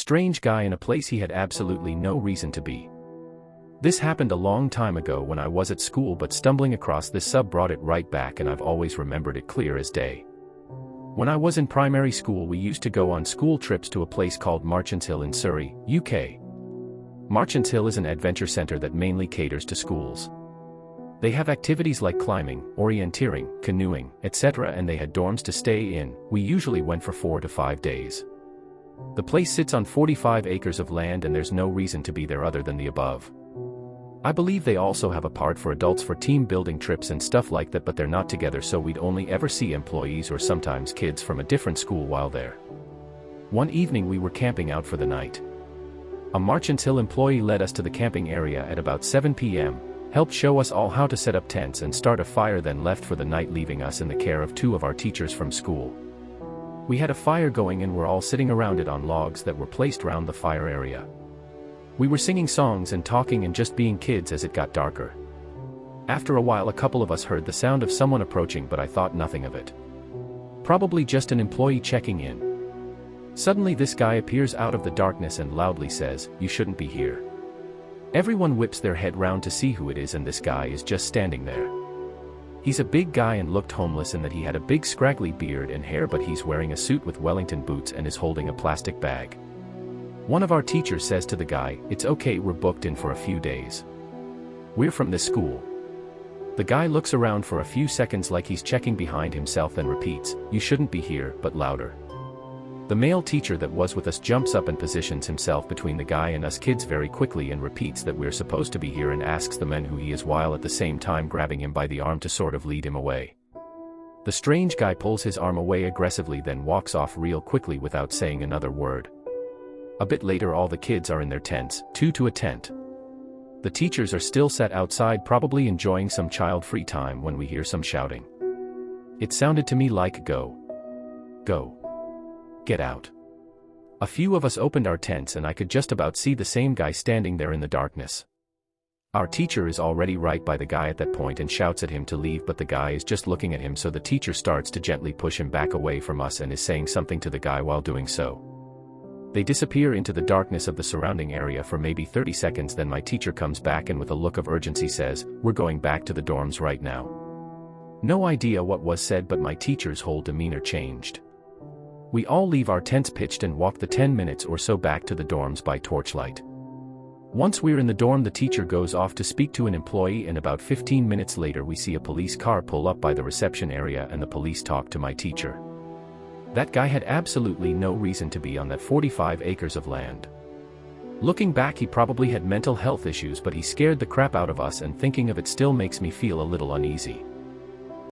Strange guy in a place he had absolutely no reason to be. This happened a long time ago when I was at school, but stumbling across this sub brought it right back, and I've always remembered it clear as day. When I was in primary school, we used to go on school trips to a place called Marchants Hill in Surrey, UK. Marchants Hill is an adventure centre that mainly caters to schools. They have activities like climbing, orienteering, canoeing, etc., and they had dorms to stay in. We usually went for 4 to 5 days. The place sits on 45 acres of land, and there's no reason to be there other than the above. I believe they also have a part for adults for team building trips and stuff like that, but they're not together, so we'd only ever see employees or sometimes kids from a different school while there. One evening we were camping out for the night. A Marchants Hill employee led us to the camping area at about 7 p.m., helped show us all how to set up tents and start a fire, then left for the night, leaving us in the care of 2 of our teachers from school. We had a fire going and were all sitting around it on logs that were placed round the fire area. We were singing songs and talking and just being kids as it got darker. After a while, a couple of us heard the sound of someone approaching, but I thought nothing of it. Probably just an employee checking in. Suddenly this guy appears out of the darkness and loudly says, "You shouldn't be here." Everyone whips their head round to see who it is, and this guy is just standing there. He's a big guy and looked homeless in that he had a big scraggly beard and hair, but he's wearing a suit with Wellington boots and is holding a plastic bag. One of our teachers says to the guy, "It's okay, we're booked in for a few days. We're from this school." The guy looks around for a few seconds like he's checking behind himself, then repeats, "You shouldn't be here," but louder. The male teacher that was with us jumps up and positions himself between the guy and us kids very quickly and repeats that we're supposed to be here, and asks the man who he is, while at the same time grabbing him by the arm to sort of lead him away. The strange guy pulls his arm away aggressively, then walks off real quickly without saying another word. A bit later, all the kids are in their tents, 2 to a tent. The teachers are still sat outside, probably enjoying some child-free time, when we hear some shouting. It sounded to me like, "Go. Go. Get out." A few of us opened our tents and I could just about see the same guy standing there in the darkness. Our teacher is already right by the guy at that point and shouts at him to leave, but the guy is just looking at him, so the teacher starts to gently push him back away from us and is saying something to the guy while doing so. They disappear into the darkness of the surrounding area for maybe 30 seconds, then my teacher comes back and with a look of urgency says, "We're going back to the dorms right now." No idea what was said, but my teacher's whole demeanor changed. We all leave our tents pitched and walk the 10 minutes or so back to the dorms by torchlight. Once we're in the dorm, the teacher goes off to speak to an employee, and about 15 minutes later we see a police car pull up by the reception area and the police talk to my teacher. That guy had absolutely no reason to be on that 45 acres of land. Looking back, he probably had mental health issues, but he scared the crap out of us, and thinking of it still makes me feel a little uneasy.